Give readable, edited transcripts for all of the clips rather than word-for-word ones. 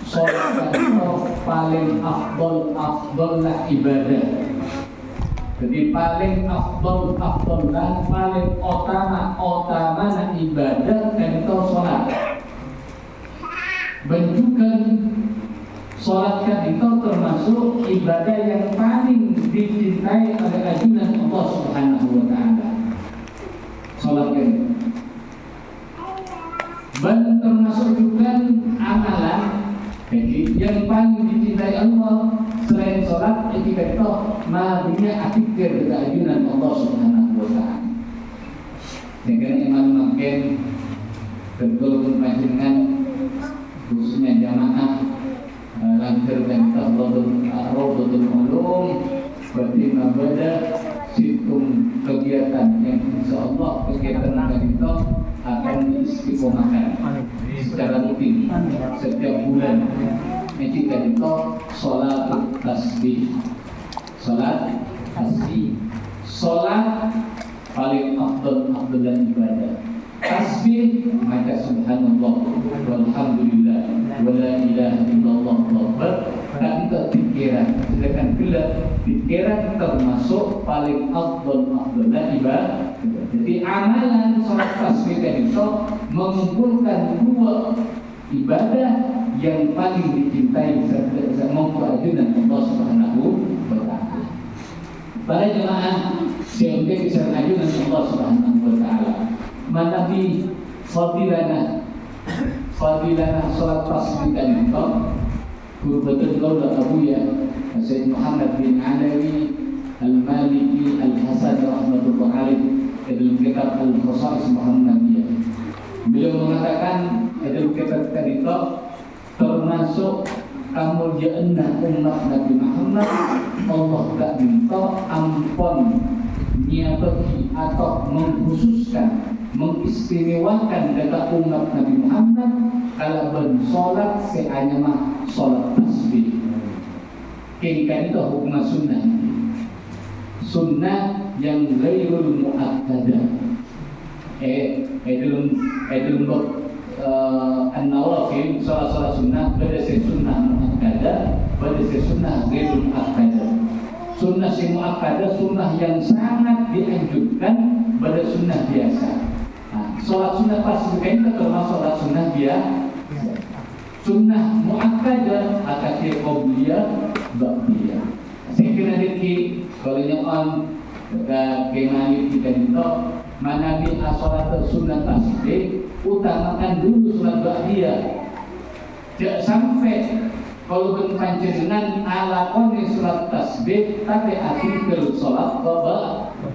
Sholat itu paling afdol lah ibadah. Jadi paling afdol dan paling utama na ibadah itu sholat. Bentukan sholat kan itu termasuk ibadah yang paling dicintai oleh ajunan Allah Subhanahu wa Ta'ala. Sholat kan dan termasuk juga amalan yang paling dicintai Allah selain sholat itu madinya atikir ke ajunan Allah Subhanahu wa Ta'ala. Dengan iman makin betul panjenengan khususnya jamaah lancar dan Rawdatul Ulum berarti mabada situng kegiatan yang insyaallah kegiatan itu akan diistiqomahkan secara rutin setiap bulan. Jika itu sholat tasbih, sholat paling afdal dan ibadah. Tasbih maka subhanallah walhamdulillah wala ilaha illallah akbar. Dan itu pikiran, sedangkan bila pikiran termasuk paling afdal dan ibadah. Jadi amalan sholat tasbih itu mengumpulkan dua ibadah yang paling dicintai serta ajunan Allah Subhanahu wa Ta'ala. Para jemaah sehingga kisah ajunan Allah Subhanahu wa Ta'ala manabi fadilana sholat tasbih itu kurbatul qaula abuya Sayyid Muhammad bin Alawi Al-Maliki Al-Hasan rahmatullah alaih dalam kitab Al-Khasa'is Muhammadiyah. Beliau mengatakan dalam kitab itu termasuk kemuliaan umat Nabi Muhammad, Allah tak minta ampun nyabagi atau mengkhususkan, mengistimewakan dekat umat Nabi Muhammad kalau bersolat seanya mah solat tasbih. Kengkan itu hukum sunnah yang ghairul mu'akkadah. Dalam an-nawafil salat sunnah pada sunnah mu'akkadah, pada sunnah ghairul mu'akkadah. Sunnah si mu'akkadah sunnah yang sangat dianjurkan pada sunnah biasa. Salat sunnah tasbih itu termasuk salat sunnah biasa. Sunnah mu'akkadah akadnya qabliyah ba'diyah. Saya kira diki kalau nyon dekat kemari kita itu mana di sholat sunnah tasbih utamakan dulu sholat ba'diyah. Jangan sampai kalau panjenengan alakoni sholat tasbih tapi akhir sholat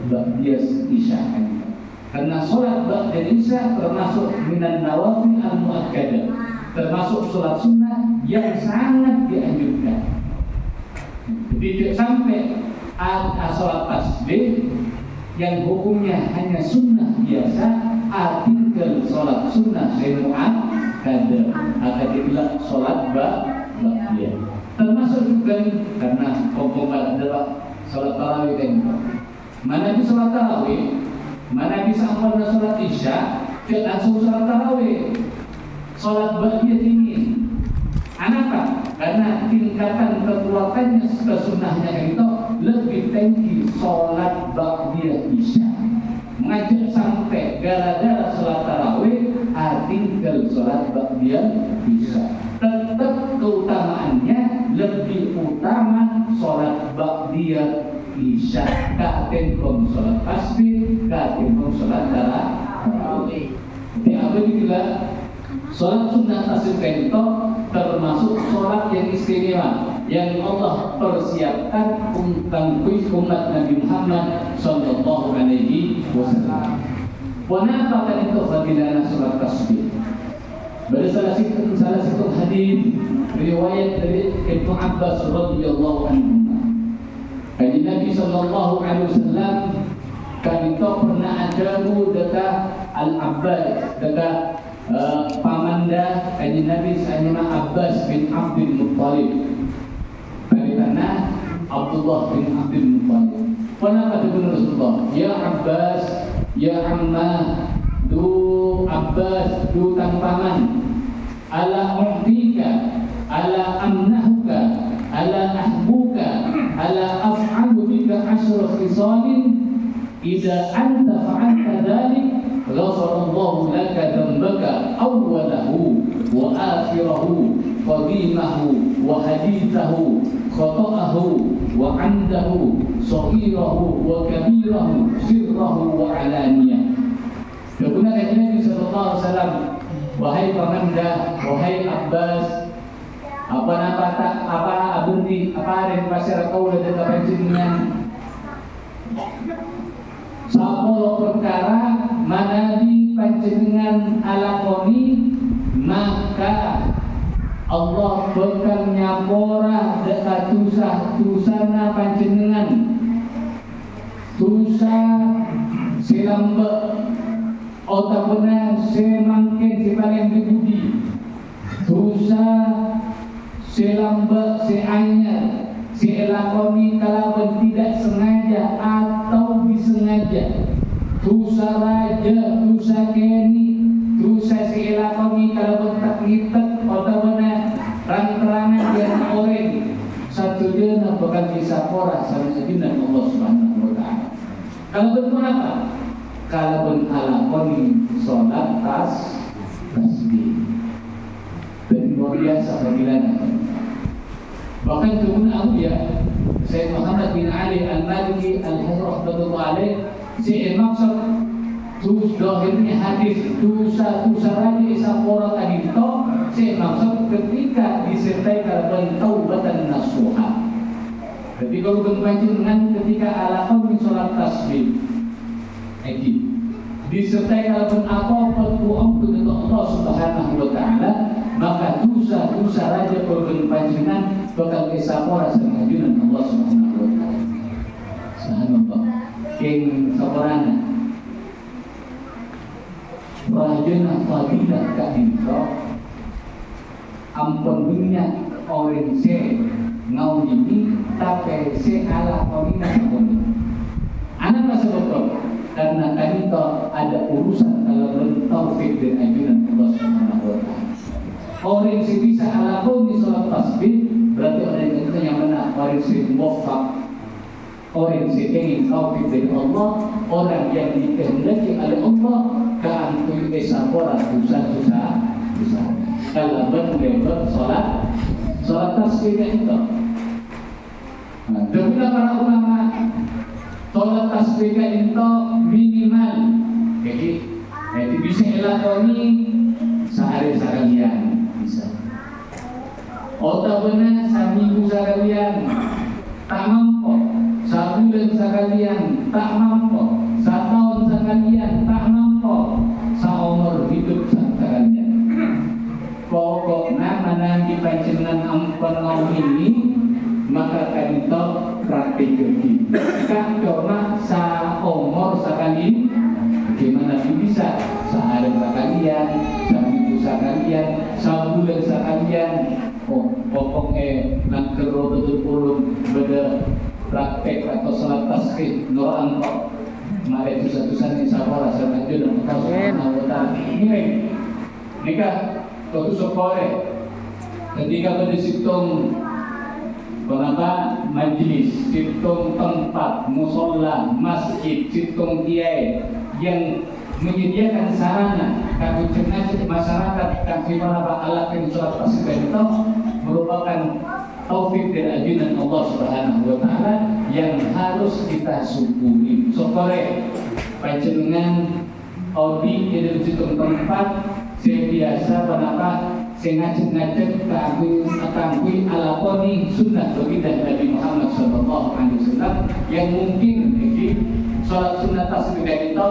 ba'diyah isya. Karena sholat ba'diyah isya termasuk minan nawafil al-mu'akkadah, termasuk sholat sunnah yang sangat dianjurkan. Tidak sampai sholat tasbih yang hukumnya hanya sunnah biasa artikel sholat sunnah semu'at kada akan dibilang sholat ba'diyah. Termasuk juga karena pokoknya adalah sholat tarawih kan. Mana di sholat tarawih, mana bisa ampun sholat isya, tidak langsung sholat tarawih. Sholat ba'diyah ini kenapa? Karena tingkatan kekuatannya kesunnahnya itu lebih tinggi sholat ba'diyah isya. Mengajak sampai gara-gara sholat tarawih tinggal sholat ba'diyah isya. Tetap keutamaannya lebih utama sholat ba'diyah isya. Katimbang sholat tasbih, katimbang sholat tarawih. Jadi apa juga sholat sunnah tasbih itu termasuk sholat yang istimewa yang Allah persiapkan untuk umat Nabi Muhammad sallallahu alaihi wasallam. Kenapa kan itu fadilah sholat tasbih? Pada salah satu hadis riwayat dari Ibnu Abbas radhiyallahu anhu. Kanjeng Nabi sallallahu alaihi wasallam kan itu pernah ada dekat Al-Abbas dekat pamanda kanjeng Nabi sanyama Abbas bin Abdul Muttalib. Karena Abdullah bin Abdul Muttalib. Kenapa diberi Rasulullah? Ya Abbas, ya Amma, du Abbas, du tang paman. ala u'tika, ala amnahuka, ala ahbuka, ala af'alu bika asyra khisalin idza anta fa'alta dhalik ghafarallahu laka dhanbaka awwalahu wa akhirahu qadimahu wa hadithahu khata'ahu wa 'amdahu saghirahu wa kabirahu sirrahu wa alaniyah. Kemudian Nabi sallallahu alaihi wasallam, wahai pamanda, wahai Abbas, apa abdi apa pasir kau dan panjenengan sapolo perkara manadi panjenengan alakoni, maka Allah bakal nyapora dekat tusana panjenengan tusa silambe otakuna semangkin si paling dibudi tusa silambe si anyar si elakoni kalawan tidak sengaja atau disengaja, tusa raja, tusa keni, tusa si elakoni kalawan tak ngitet otakuna rang-rangan yang orang satu dina bakal bisa porah sama sejenak Allah Subhanahu wa ta'ala. Kalau bentuk apa? Kalau bentuk alakoni sholat tasbih dan luar biasa panggilan. Bahkan kemudian Abu ya Sayyid Muhammad bin Ali Al-Maliki Al-Hazrah alaih si maksud terus dohirnya hadis tusa raja isa pora kadito si maksud ketika disertai kalban taubatan nasuha. Ketika rukun panjenengan ketika alakon sholat tasbih disertai kalban apa pertuang kepada Allah Subhanahu wa ta'ala, maka dosa raja korban panjenengan bakal kisapora sama junaan Allah Subhanahu wa ta'ala. Subhanallah. King saporana rajana fadilah kadito ampun dunia orang se ngau ini tapi se ala korina sabuni. Anak masa betul karena kadito ada urusan dalam taufik dan ajunan Allah Subhanahu wa ta'ala. Orang si bisa alakon di sholat tasbih berarti orang itu yang benar, orang si muwafaq, orang si ingin taufik dari Allah, orang yang dikehendaki oleh Allah keantui esapora dosa. Kalau berlebar sholat tasbih itu. Nah, demikian para ulama, sholat tasbih itu minimal, jadi bisa elakoni sehari sekalian. Otak benar seminggu sekalian tak mampu, sebulan sekalian tak mampu, setahun sekalian tak mampu, seumur hidup sekalian. Pokoknya mana di panjenengan ampun ngau ini maka kadito praktik lagi. Kan cuma seumur sekali, gimana bisa sehari sekalian, seminggu sekalian, sebulan sekalian. Pokoknya nak kerja betul-betul beda praktek atau salat tasbih Quran kok mari tusan ni sabar sama judul Allah ini nikah kau sokore ketika pada situng kenapa majlis situng tempat musola masjid situng kiai yang menyediakan sarana kami cenah masyarakat kami para alat yang sholat tasbih itu merupakan taufik dan ajunan Allah Subhanahu wa ta'ala yang harus kita syukuri. Sokore panjenengan audi di situ tempat saya biasa kenapa saya ngajak kami alakoni sunnah baginda Nabi Muhammad sallallahu alaihi wasallam yang mungkin sholat sunnah tasbih itu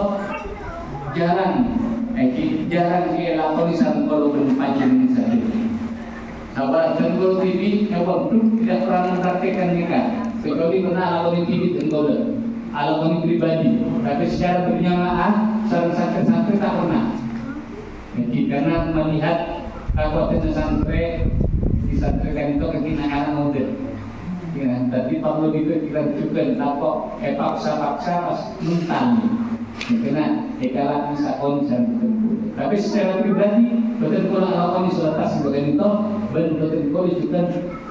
jarang dielakoni sama kalau berpancing saja. Sahabat tenggol TV, hewan pun tidak pernah mempraktekkan nikah. Kecuali pernah alakoni TV tenggol, alakoni pribadi. Tapi secara berjamaah, santri tak pernah. Karena melihat kabupaten santri disantrekan itu kekina anak muda. Tapi perlu itu kita juga takut paksa pas mentang. Karena ekalah bisa konsen betul. Tapi secara pribadi betul kalau lakoni sholat tasbih itu betul juga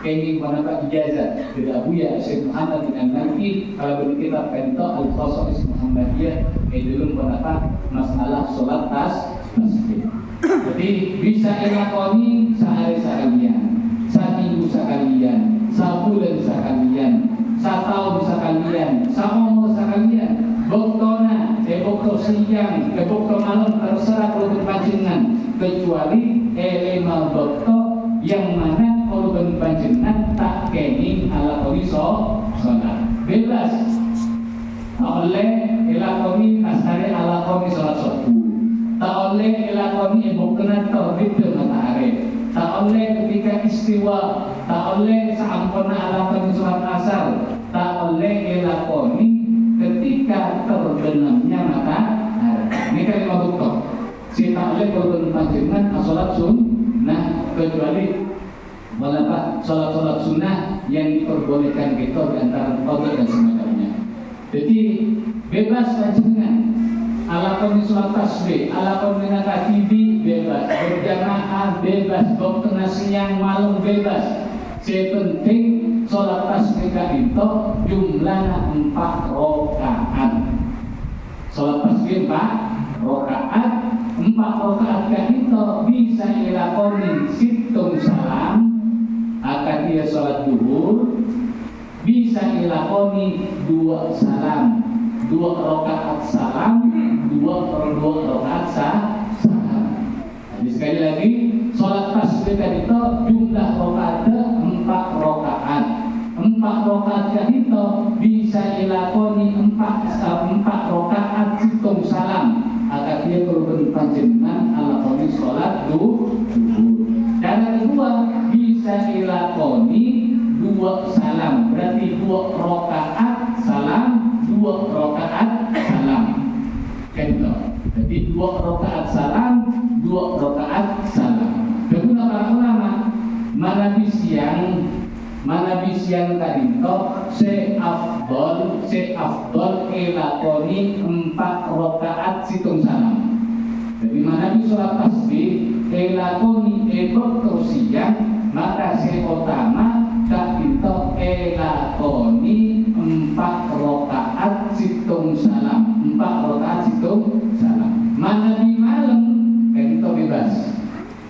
kenging mendapat ijazah dari Abu Ya Syekh Muhammad bin Al-Maliki kalau berkitab Pento Al-Khosais Muhammadiyah dulu mendapat masalah sholat tasbih. Jadi bisa lakoni sehari sekalian, seminggu sekalian, sebulan sekalian, setahun sekalian, seumur sekalian. Boktona, bokto siang, bokto malam terserah kalau berpancingan kecuali elema bokto yang mana kalau berpancingan tak kening ala koliso sholat bebas oleh elakoni asari ala koni sholat subuh tak oleh elakoni boktona tauhid matahari tak oleh ketika istiwa tak oleh saampona ala koni sholat asar tak oleh elakoni ketika terbenamnya matahari. Ini kan lima bukti. Si tak boleh berbenam panjenengan sholat sunnah kecuali melakukan sholat sunnah yang diperbolehkan kita di antara qadha dan semacamnya. Jadi bebas panjenengan. Alakon sholat tasbih, alakon menata TV bebas, berjamaah bebas, waktu siang malam bebas. Sepenting sholat tasbih itu jumlahnya 4 rakaat. Sholat tasbih 4 rakaat. 4 rakaat itu bisa dilakoni situng salam, akad dia sholat duhur, bisa dilakoni 2 salam, 2 rakaat salam, 2 rakaat salam. Jadi sekali lagi sholat tasbih itu jumlah rakaatnya 4 rakaat. 4 rakaat itu bisa dilakoni 4 rakaat hitung salam. Agar dia berbentuk panjenengan alakoni sholat duhur. Cara kedua bisa dilakoni 2 salam. Berarti 2 rakaat salam, 2 rakaat salam. Gitu. Jadi 2 rakaat salam, 2 rakaat salam. Kedua para ulama mana bisian tadi seafdol elakoni 4 rakaat situng salam. Jadi mana di sholat tasbih elakoni terus siang maka utama tak itu elakoni 4 rakaat situng salam. 4 rakaat situng salam. Mana di malam kan itu bebas.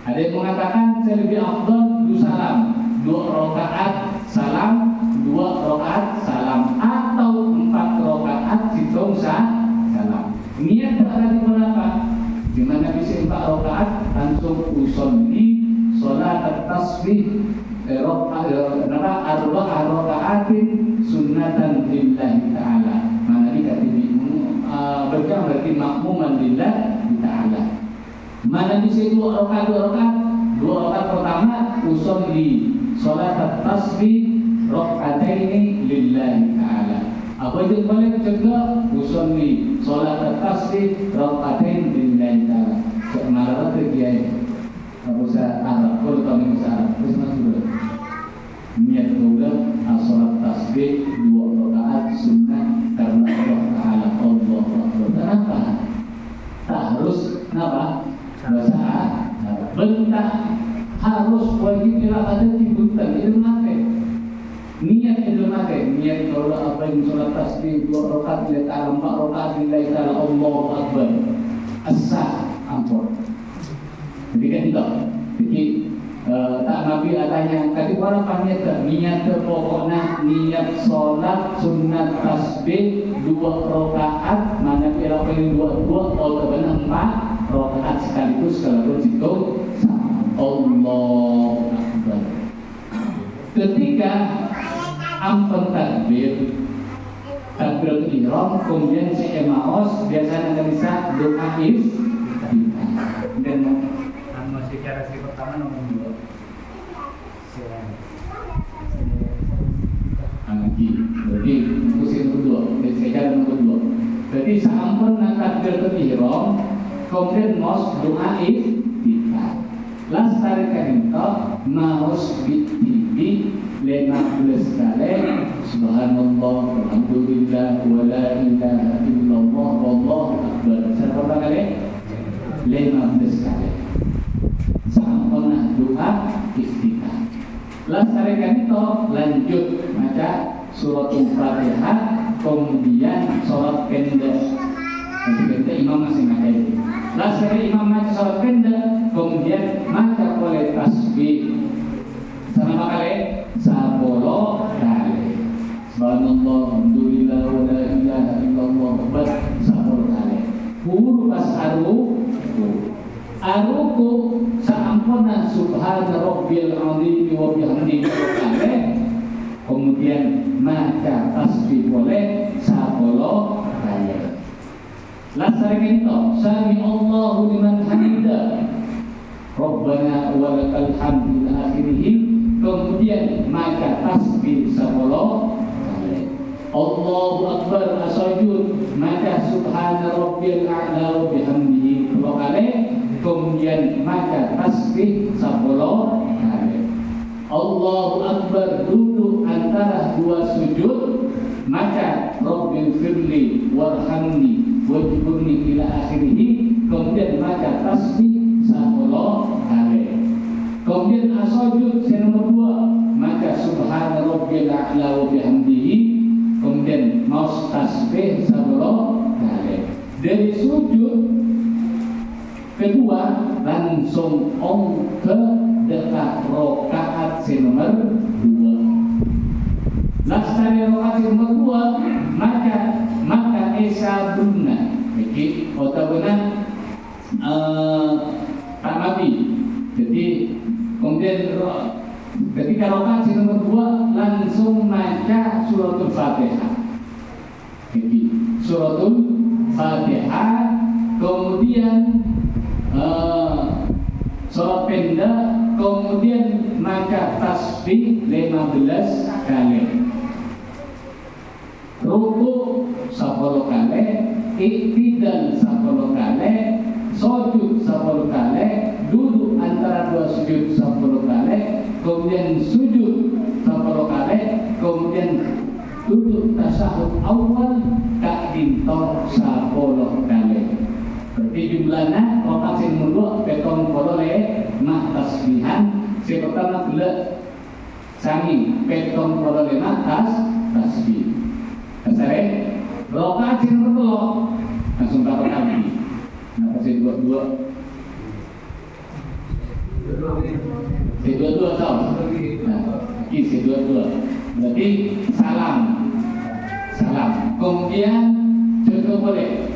Ada yang mengatakan saya lebih afdal 2 salam, 2 rakaat salam, 2 rakaat salam, atau 4 rakaat situng salam. Niat berada di berapa? Di mana bisa 4 rakaat langsung usolli sholat tasbih arba'ah rakaatin sunnatan lillahi ta'ala. Mana berarti makmuman lillahi ta'ala. Mana bisa 2 rakaat 2 rakaat pertama usolli sholat tasbih rakataini lillahi ta'ala. Apa itu boleh juga usolli sholat tasbih rakataini lillahi ta'ala. Malah terjadi usah Arab, kalau kami usah Arab terus masuk niat juga sholat tasbih 2 rakaat sunnah karena Allah Ta'ala. Allah Akbar. Kenapa? Tak harus kenapa? Bahasa Arab. Bentak harus wajib ada tibutan itu mati. Niat itu mati. Niat kalau apa yang sholat tasbih 2 rakaat lillahi ta'ala, 4 rakaat lillahi ta'ala, Allahu Akbar. Asa ampun. Jadi kan itu. Jadi tak Nabi tanya kati orang paniat niat pokoknya niat sholat sunat tasbih 2 rakaat mana kira pilih 2 atau benar 4 rakaat sekaligus kalau itu Allah Akbar. Ketika ampun takbir takbiratul ihram kemudian maos biasanya ada bisa doa dan secara si pertama nomor 2 berarti musim kedua secara nomor 2 berarti sampun takbiratul ihram kemudian mos doa iftitah lastari kanito maos biti 15 kali subhanallah alhamdulillah wa la ilaha illallah wallahu akbar. Berapa kali? 15 kali. Sampurna doa iftitah. Lestarikan itu lanjut baca suratul Fatihah, kemudian sholat pendek. Jadi kita imam masih ngaji. Lestari imam baca sholat pendek, kemudian baca oleh tasbih. Sama kali 10 kali. Subhanallah, alhamdulillah, wa la ilaha illallah, akbar 10 kali. Puru pas aruku saampuna subhana rabbil azim wa bihamdihi kali. Kemudian maca tasbih boleh 10 kali. Lastarikan itu sami Allahu liman hamidah Rabbana wa lakal hamdu ila akhirih. Kemudian maca tasbih 10 kali. Allahu akbar asajud maca subhana rabbil a'la wa bihamdihi 10 kali. Kemudian maca tasbih 10 kali. Allahu akbar duduk antara dua sujud maca rabbil firli warhamni wajburni ila akhirih. Kemudian maca tasbih 10 kali. Kemudian asajud nomor 2 maca subhana rabbil a'la wa bihamdihi. Kemudian maus tasbih 10 kali. Dari sujud kedua langsung ke dekat rokaat nomor 2. Lastari rokaat nomor 2 maka esa bunna. Jadi otabuna tak mati. Jadi kemudian ketika rokaat nomor 2 langsung maca suratul Fatihah. Jadi suratul Fatihah, kemudian sholat pendek, kemudian maca tasbih 15 kali. Ruku 10 kali, iktidal 10 kali, sujud 10 kali, duduk antara dua sujud 10 kali, kemudian sujud 10 kali, kemudian duduk tasyahud awal kakdintor 10 kali. Berarti jumlahnya rokaat nomor 2 petong kolole mak tasbihan. Si pertama gelak sami petong kolole mak tasbih. Kasare rokaat nomor 2 langsung berapa kali? Nah, si dua tahu. Nah, si dua. Berarti salam. Kemudian juga boleh.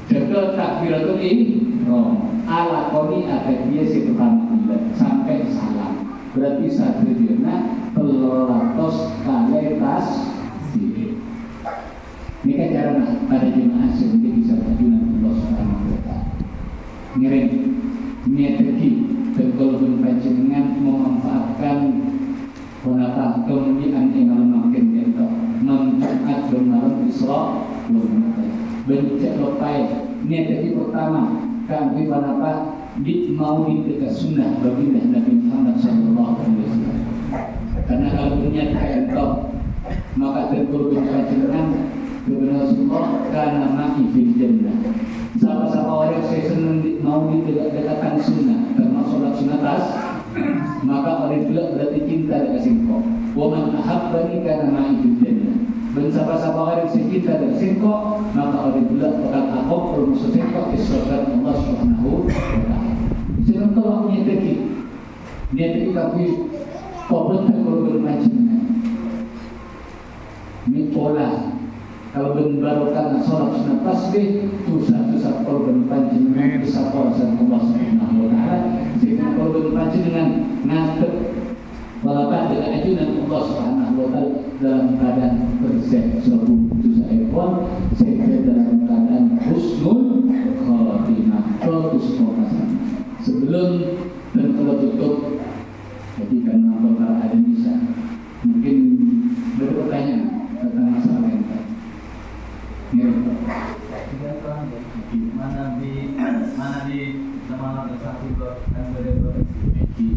Jaga takbiratul ihram ala qoni dia si pertama sampai salam. Berarti sadurunge 300 kali tasbih. Ini kan cara pada jemaah sehingga bisa berjuna Allah Subhanahu wa taala. Ngiring niat rezeki dan kalau panjenengan memanfaatkan wanita kemudian yang makin itu membuat malam Isra wal Mi'raj. Bencak lepai niat dari pertama kami apa di maulid dekat sunnah baginda Nabi Muhammad SAW. Karena kalau niat engkau maka terkurung panjenengan kebenaran Rasulullah karena mati fil jannah. Siapa-siapa orang saya senang maulid dekatkan sunnah termasuk sholat sunnatas, maka orang itu berarti cinta dengan engkau. Wa man ahabbani kana ma'i fil jannah. Dan siapa-siapa orang cinta dengan engkau, maka orang itu bakal aku bermusuh engkau di surga Allah Subhanahu wa taala. Jangan tolong niat tapi kau kalau bermacam ini pola. Kalau berbarokan sholat sunat tasbih dosa-dosa korban panjenengan bisa korban Allah Subhanahu wa taala. Sehingga korban panjenengan ngadep walaupun dengan ajunan Allah Subhanahu wa taala dalam keadaan bersih suatu dosa ekor, sehingga dalam keadaan husnul khotimah bagus pasangan. Sebelum dan kalau tutup, jadi karena bakal ada bisa mungkin bertanya tentang masalah yang tadi. Mana di zaman tersaksi dan berdebat di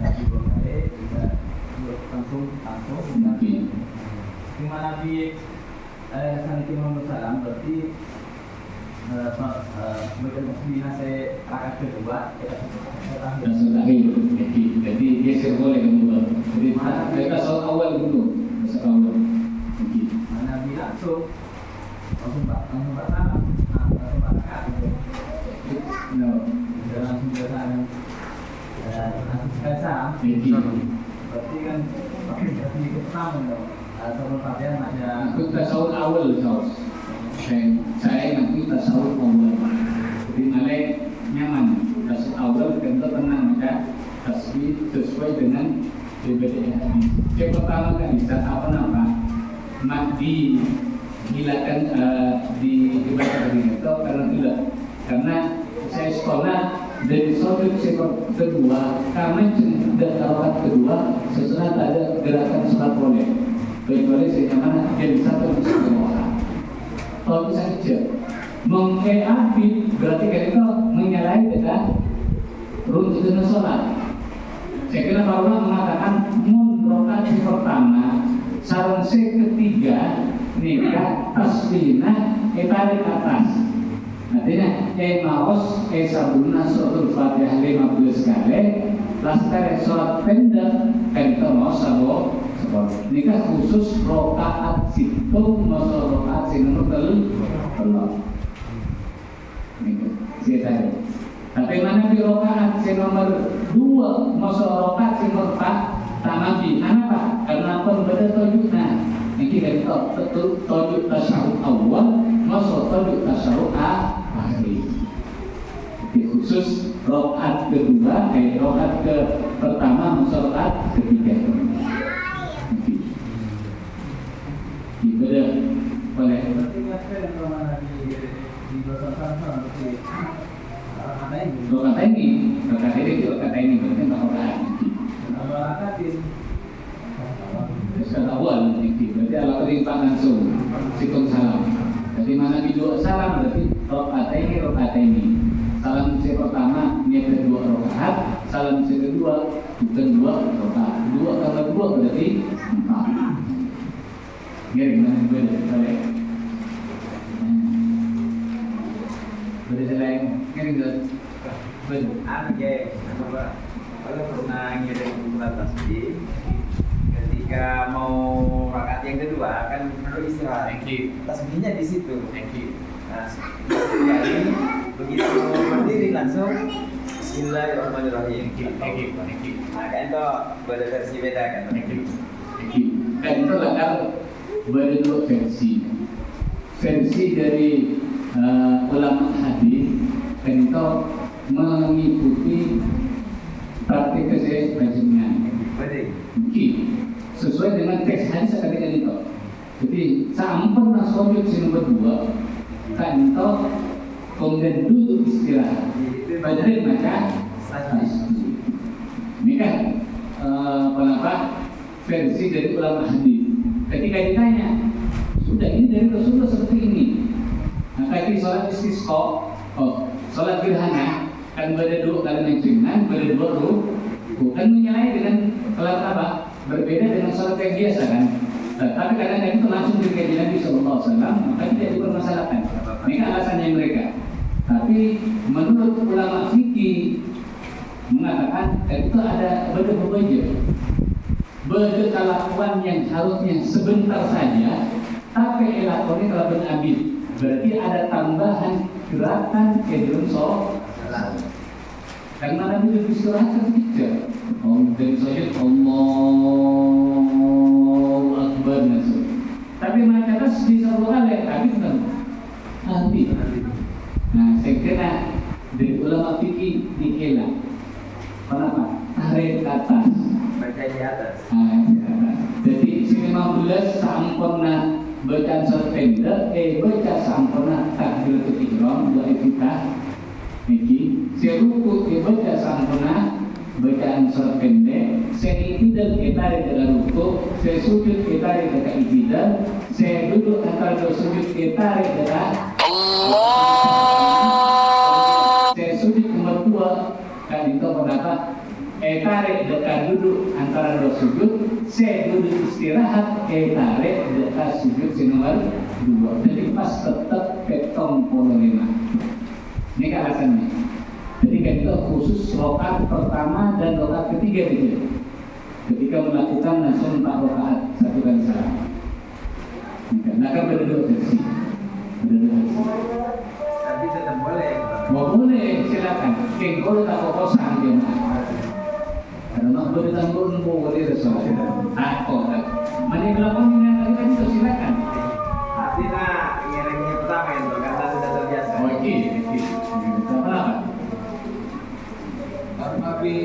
hati kali kita langsung di mana Nabi Saniti Muhammad Salam berarti bagian muslimina saya rakaat kedua dan sholat akhir. Jadi dia sih boleh kemudian. Jadi mereka sholat awal dulu, sholat awal. mana Nabi langsung salam, langsung rakaat gitu. No. Dan langsung salam, langsung salam. Berarti kan berarti pertama dong. Sebelum Fatihah ada. Aku tasawuf awal saus. Saya nanti tasawuf awal. Jadi malah nyaman. Tasawuf awal kita tenang ya. Tasbih sesuai dengan ibadah hadis. Yang pertama kan bisa apa nama? Mati hilakan di ibadah hadis itu karena tidak. Karena saya sekolah dari sudut sektor kedua, kami sudah tawakat kedua sesudah ada gerakan sholat boleh. Kecuali mana jadi satu bisa orang. Kalau bisa kecil, mengaktif berarti kan itu menyalahi dengan runtutan sholat. Saya kira para mengatakan rakaat pertama, sarung ketiga, nikah tasbihna tarik atas. Artinya maos sabuna suratul Fatihah 15 kali, lastar sholat pendek kan mau sabo. Nikah khusus rokaat situ masuk rokaat nomor telur. Nikah saya. Tapi mana di rokaat nomor 2 masuk rokaat nomor 4 tak nabi. Kenapa? Karena pembeda tojuknya. Ini kita betul tojuk tasyahud awal masuk tojuk tasyahud akhir. Jadi khusus rokaat kedua, rokaat ke pertama masuk rokaat ketiga. Ibadah boleh. Berarti ngapain yang mana di dosa sana berarti Rokaat ini berarti tak rokaat. Rakatin Sekarang awal berarti ala terimpang langsung sikun salam. Jadi mana video salam berarti rokaat ini. Salam pertama niat kedua rokaat, salam kedua rokaat. Dua tambah dua berarti 4. Gimana boleh? Boleh selain nggak? Kalau pernah ngirim surat tasbih ketika mau rakaat yang kedua kan perlu istirahat. Tasbihnya di situ. Nah, sekali begitu berdiri langsung Bismillahirrahmanirrahim. Nah, kan itu beda versi beda kan. Kan itu lah berdua versi dari ulama hadis dan itu mengikuti praktik kesehatan kajian. Mungkin sesuai dengan teks hadis ketika itu. Jadi sampun nasojud nomor 2 kan itu kemudian duduk istirahat. Badarin maka ini kan versi dari ulama hadis. Ketika ditanya, sudah ini dari Rasulullah seperti ini. Nah, tapi sholat istisqa, sholat gerhana kan berdua kali mencingan, berdua bukan menyalahi dengan kelas apa? Berbeda dengan sholat yang biasa kan. Tapi kadang-kadang itu langsung dari Nabi Sallallahu Alaihi Wasallam, maka tidak dipermasalahkan. Ini kan alasannya mereka. Tapi menurut ulama fikih mengatakan itu ada beda-beda. Kelakuan yang harusnya sebentar saja, tapi elakoni telah berabid. Berarti ada tambahan gerakan ke dalam sholat. Karena Nabi lebih istirahat kecil. Dari sujud Allahu Akbar nasib. Tapi macam tasbih 10 kali, tapi bukan nanti. Nah, saya kira dari ulama fikih dielak. Kenapa? Tarik ke atas. Baca di atas. Jadi 15 sampurna bacaan surat pendek, baca sampurna takbiratul ihram dua iftitah. Niki, seruku baca sampurna bacaan surat pendek, seitidal tarik dalam ruku, sesujud tarik dekat itidal, saya duduk antara dua sujud tarik dekat Allah. Saya sujud nomor 2 kan itu pendapat tarik dekat duduk antara antara dua sujud, saya duduk istirahat, tarik di atas sujud nomor 2. Jadi pas tetap ketong 5. Ini kan alasannya. Jadi kita khusus rokaat pertama dan rokaat ketiga gitu. Ketika melakukan langsung 4 rokaat, 1 kali salam. Nah kan beda 2 versi. Tapi tetap boleh. Mau boleh, silakan. Kalau tak kokosan dia. Karena boleh tanggung boleh resolusi. Aku tak. Mana belakang ini tadi itu silakan. Artinya yang pertama itu karena sudah terbiasa. Oh ini. Apa? Armabi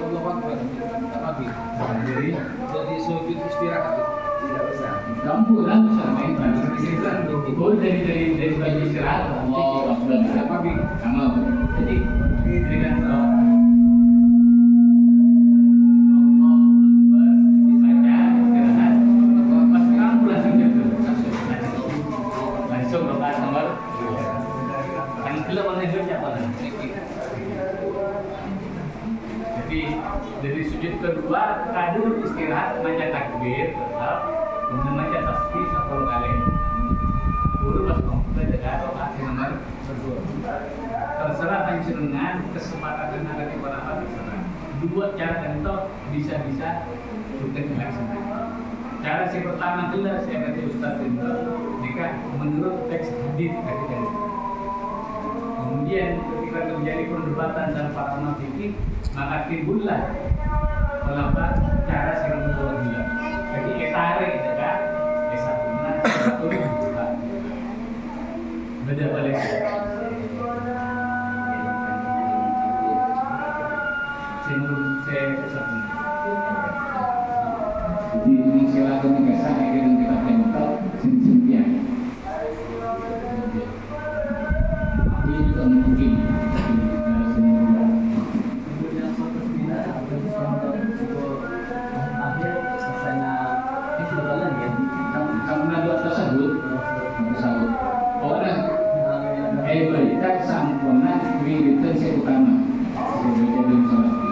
Allah Akbar. Armabi. Jadi sujud istirahat. Tidak usah. Kamu lah sama yang oh dari baju istirahat. Oh, sudah bisa. Armabi. Sama. Jadi kan dari sujud kedua kadur istirahat baca takbir tetap kemudian baca tasbih 10 kali baru pas komplek dengan rokaat nomor 2 terserah panjenengan kesempatan ada di mana terserah dua cara itu bisa bukan dilaksanakan. Cara yang pertama jelas saya kata Ustaz itu jika menurut teks hadis tadi. Kemudian ketika terjadi perdebatan dalam para ulama fikih, maka timbullah melakukan cara yang menurut dia. Jadi etare itu kan, esatuna satu beda balik. Saya kesana. Jadi ini silakan dikasih akhirnya kita tempel sini-sinian. Ini juga mungkin karena dua tersebut orang berikan sampurna wiritan saya utama sebagai sholat.